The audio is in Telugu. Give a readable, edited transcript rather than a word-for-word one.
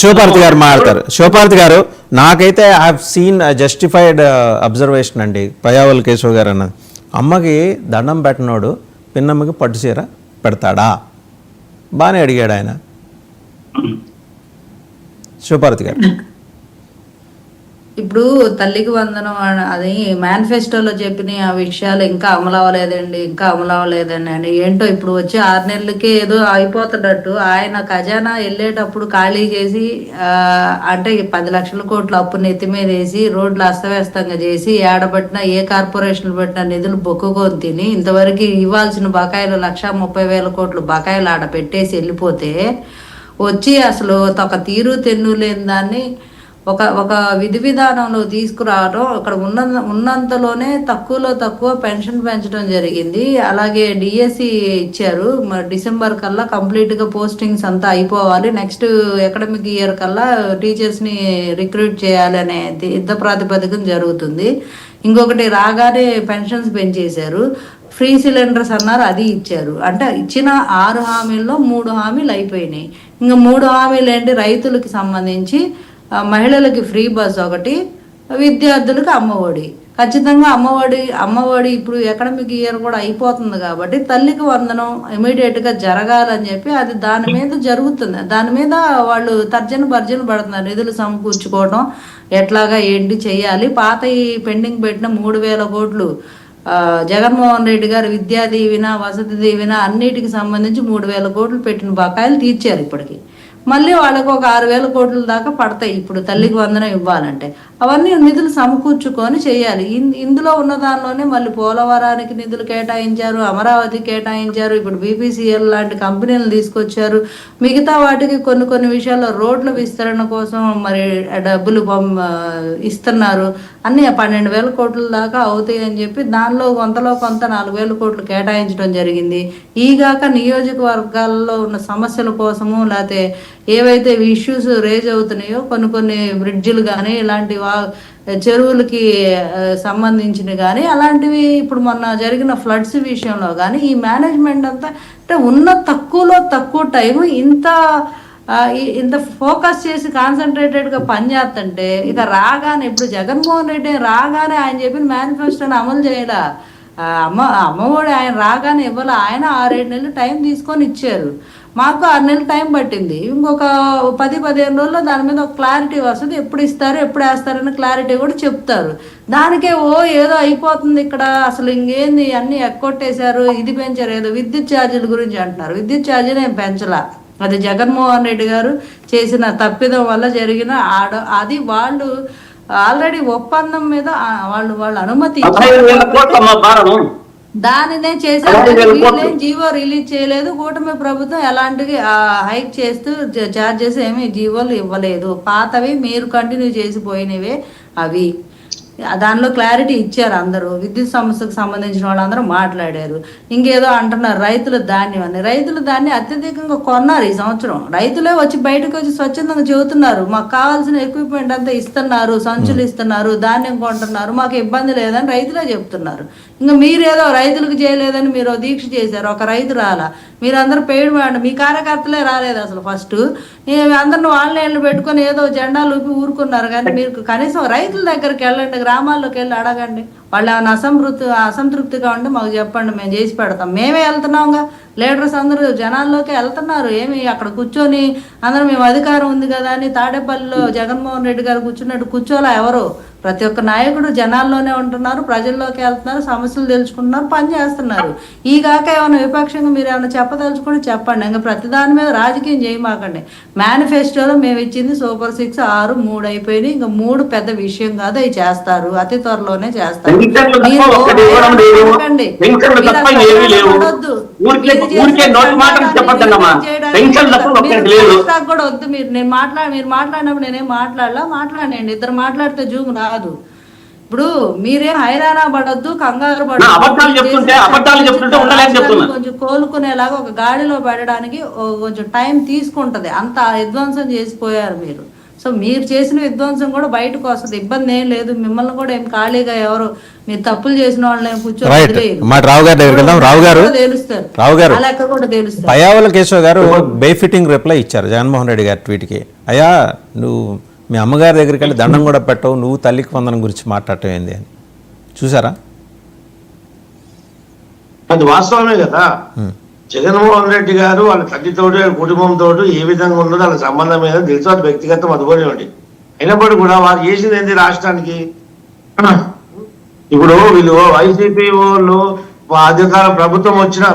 శివపార్తి గారు మాట్లాడతారు. శివపార్తి గారు, నాకైతే I have seen justified observation అండి. పయ్యావుల కేశవ్ గారు అన్నది, అమ్మకి దండం పెట్టినోడు పిన్నమ్మకి పట్టుచీర పెడతాడా? బాగానే అడిగాడు ఆయన. శివపార్తి గారు, ఇప్పుడు తల్లికి వందనం అది మేనిఫెస్టోలో చెప్పిన ఆ విషయాలు ఇంకా అమలు అవ్వలేదండి అని ఏంటో ఇప్పుడు వచ్చి 6 నెలలకే ఏదో అయిపోతున్నట్టు ఆయన ఖజానా వెళ్ళేటప్పుడు ఖాళీ చేసి అంటే 10 లక్షల కోట్ల అప్పు నెత్తి మీద వేసి రోడ్లు అస్తవ్యస్తంగా చేసి ఏడబట్టిన ఏ కార్పొరేషన్లు పెట్టిన నిధులు బొక్కుకొని తిని ఇంతవరకు ఇవ్వాల్సిన బకాయిలు 1,30,000 కోట్లు బకాయిలు ఆడ పెట్టేసి వెళ్ళిపోతే వచ్చి అసలు ఒక తీరు తెన్ను లేని దాన్ని ఒక విధి విధానంలో తీసుకురావడం, అక్కడ ఉన్నంతలోనే తక్కువలో తక్కువ పెన్షన్ పెంచడం జరిగింది. అలాగే డిఎస్సి ఇచ్చారు. డిసెంబర్ కల్లా కంప్లీట్గా పోస్టింగ్స్ అంతా అయిపోవాలి, నెక్స్ట్ అకాడమిక్ ఇయర్ కల్లా టీచర్స్ని రిక్రూట్ చేయాలి అనే యుద్ధ ప్రాతిపదికన జరుగుతుంది. ఇంకొకటి రాగానే పెన్షన్స్ పెంచేశారు. ఫ్రీ సిలిండర్స్ అన్నారు, అది ఇచ్చారు. అంటే ఇచ్చిన 6 హామీల్లో 3 హామీలు అయిపోయినాయి. ఇంకా 3 హామీలు ఏంటి? రైతులకి సంబంధించి మహిళలకి ఫ్రీ బస్ ఒకటి, విద్యార్థులకు అమ్మఒడి. ఖచ్చితంగా అమ్మఒడి ఇప్పుడు అకాడమిక్ ఇయర్ కూడా అయిపోతుంది కాబట్టి తల్లికి వందనం ఇమీడియట్గా జరగాలని చెప్పి అది దాని మీద జరుగుతుంది. దాని మీద వాళ్ళు భర్జన పడుతున్నారు. నిధులు సమకూర్చుకోవడం ఎట్లాగా ఏంటి చేయాలి. పాత ఈ పెండింగ్ పెట్టిన 3,000 కోట్లు జగన్మోహన్ రెడ్డి గారు విద్యా దీవెన, వసతి దీవెన అన్నిటికి సంబంధించి 3,000 కోట్లు పెట్టిన బకాయిలు తీర్చారు. ఇప్పటికి మళ్ళీ వాళ్ళకు ఒక 6,000 కోట్ల దాకా పడతాయి ఇప్పుడు తల్లికి వందనం ఇవ్వాలంటే. అవన్నీ నిధులు సమకూర్చుకొని చేయాలి. ఇందులో ఉన్న దానిలోనే మళ్ళీ పోలవరానికి నిధులు కేటాయించారు, అమరావతి కేటాయించారు, ఇప్పుడు బీపీసీఎల్ లాంటి కంపెనీలు తీసుకొచ్చారు. మిగతా వాటికి కొన్ని విషయాల్లో రోడ్ల విస్తరణ కోసం మరి డబ్బులు ఇస్తున్నారు. అన్నీ 12,000 కోట్ల దాకా అవుతాయి అని చెప్పి దానిలో కొంత 4,000 కోట్లు కేటాయించడం జరిగింది. ఈగాక నియోజకవర్గాల్లో ఉన్న సమస్యల కోసము లేకపోతే ఏవైతే ఇష్యూస్ రేజ్ అవుతున్నాయో కొన్ని బ్రిడ్జిలు కానీ ఇలాంటి చెరువులకి సంబంధించినవి కానీ అలాంటివి ఇప్పుడు మొన్న జరిగిన ఫ్లడ్స్ విషయంలో కానీ ఈ మేనేజ్మెంట్ అంతా అంటే ఉన్న తక్కువ టైం ఇంత ఫోకస్ చేసి కాన్సన్ట్రేటెడ్గా పనిచేస్తుంటే ఇక రాగానే ఇప్పుడు జగన్మోహన్ రెడ్డి రాగానే ఆయన చెప్పిన మేనిఫెస్టోని అమలు చేయడా? అమ్మఒడి ఆయన రాగానే ఇవ్వాలి. ఆయన 6-7 నెలలు టైం తీసుకొని ఇచ్చారు. మాకు 6 నెలలు టైం పట్టింది. ఇంకొక 10-15 రోజుల్లో దాని మీద ఒక క్లారిటీ వస్తుంది. ఎప్పుడు ఇస్తారు, ఎప్పుడు వేస్తారని క్లారిటీ కూడా చెప్తారు. దానికే ఏదో అయిపోతుంది ఇక్కడ, అసలు ఇంకేంది అన్నీ ఎక్కొట్టేశారు, ఇది పెంచారు. ఏదో విద్యుత్ ఛార్జీల గురించి అంటున్నారు. విద్యుత్ ఛార్జీలు ఏం పెంచలా. అది జగన్మోహన్ రెడ్డి గారు చేసిన తప్పిదం వల్ల జరిగిన అది వాళ్ళు ఆల్రెడీ ఒప్పందం మీద వాళ్ళు అనుమతి దానినే చేశారు. వీళ్ళేం జీవో రిలీజ్ చేయలేదు. కూటమి ప్రభుత్వం ఎలాంటివి హైక్ చేస్తూ ఛార్జెస్ ఏమి జీవోలు ఇవ్వలేదు. పాతవి మీరు కంటిన్యూ చేసిపోయినవే అవి. దానిలో క్లారిటీ ఇచ్చారు అందరూ. విద్యుత్ సమస్యకు సంబంధించిన వాళ్ళందరూ మాట్లాడారు. ఇంకేదో అంటున్నారు రైతుల ధాన్యం అని. రైతుల ధాన్యం అత్యధికంగా కొన్నారు ఈ సంవత్సరం. రైతులే వచ్చి బయటకు వచ్చి స్వచ్ఛందంగా చెబుతున్నారు, మాకు కావాల్సిన ఎక్విప్మెంట్ అంతా ఇస్తున్నారు, సంచులు ఇస్తున్నారు, ధాన్యం కొంటున్నారు, మాకు ఇబ్బంది లేదని రైతులే చెప్తున్నారు. ఇంకా మీరేదో రైతులకు చేయలేదని మీరు దీక్ష చేశారు, ఒక రైతు రాలా. మీరందరూ పెయిడ్ మీ కార్యకర్తలే రాలేదు అసలు. ఫస్ట్ అందరిని వాళ్ళని ఇళ్ళు పెట్టుకొని ఏదో జెండాలు ఊపి ఊరుకున్నారు. కానీ మీరు కనీసం రైతుల దగ్గరికి వెళ్ళండి, గ్రామాల్లోకి వెళ్ళి అడగండి. వాళ్ళు ఏమైనా అసంతృప్తిగా ఉంటే మాకు చెప్పండి, మేము చేసి పెడతాం. మేమే వెళ్తున్నాంగా, లీడర్స్ అందరూ జనాల్లోకి వెళ్తున్నారు. ఏమి అక్కడ కూర్చొని అందరూ మేము అధికారం ఉంది కదా అని తాడేపల్లిలో జగన్మోహన్ రెడ్డి గారు కూర్చున్నట్టు కూర్చోలా ఎవరు. ప్రతి ఒక్క నాయకుడు జనాల్లోనే ఉంటున్నారు, ప్రజల్లోకి వెళ్తున్నారు, సమస్యలు తెలుసుకుంటున్నారు, పని చేస్తున్నారు. ఈగాక ఏమైనా విపక్షంగా మీరు ఏమైనా చెప్పదలుచుకుంటే చెప్పండి. ఇంకా ప్రతి దాని మీద రాజకీయం చేయమాకండి. మేనిఫెస్టోలో మేము ఇచ్చింది సూపర్ 6, 6, 3 అయిపోయినాయి. ఇంకా 3 పెద్ద విషయం కాదు, అవి చేస్తారు, అతి త్వరలోనే చేస్తారు. కూడా వద్దు. మీరు మాట్లాడినప్పుడు నేనేం మాట్లాడండి. ఇద్దరు మాట్లాడితే జూమ్ రాదు. ఇప్పుడు మీరేం హైరానా పడొద్దు, కంగారు పడొద్దు. కొంచెం కోలుకునేలాగా ఒక గాడిలో పెట్టడానికి కొంచెం టైం తీసుకుంటది. అంత అధ్వాన్సం చేసిపోయారు మీరు. సో మీరు చేసిన విధ్వంసం కూడా బయటకు వస్తుంది, ఇబ్బంది ఏం లేదు. మిమ్మల్ని కూడా ఏం ఖాళీగా ఎవరు మీరు తప్పులు చేసిన వాళ్ళని కూర్చొని రైట్. మాట రావు గారి దగ్గరికి వెళ్దాం. రావు గారు, తెలుస్తారు, రావు గారు, అలా ఎక్కడ కూడా తెలుస్తారు. పయ్యావుల కేశవ్ గారు బేఫిటింగ్ రిప్లై ఇచ్చారు జగన్మోహన్ రెడ్డి గారి ట్వీట్కి. అయ్యా నువ్వు మీ అమ్మగారి దగ్గరికి వెళ్ళి దండం కూడా పెట్టవు, నువ్వు తల్లికి వందనం గురించి మాట్లాడటం ఏంది అని. చూసారా? అది వాస్తవమే కదా. జగన్మోహన్ రెడ్డి గారు వాళ్ళ తల్లితోటి కుటుంబంతో ఏ విధంగా ఉన్నదో వాళ్ళ సంబంధం మీద తెలుసు, అది వ్యక్తిగతం అనుకోని ఉండి. అయినప్పటికీ కూడా వారు చేసింది ఏంటి రాష్ట్రానికి? ఇప్పుడు వీళ్ళు వైసీపీ వాళ్ళు అధికార ప్రభుత్వం వచ్చిన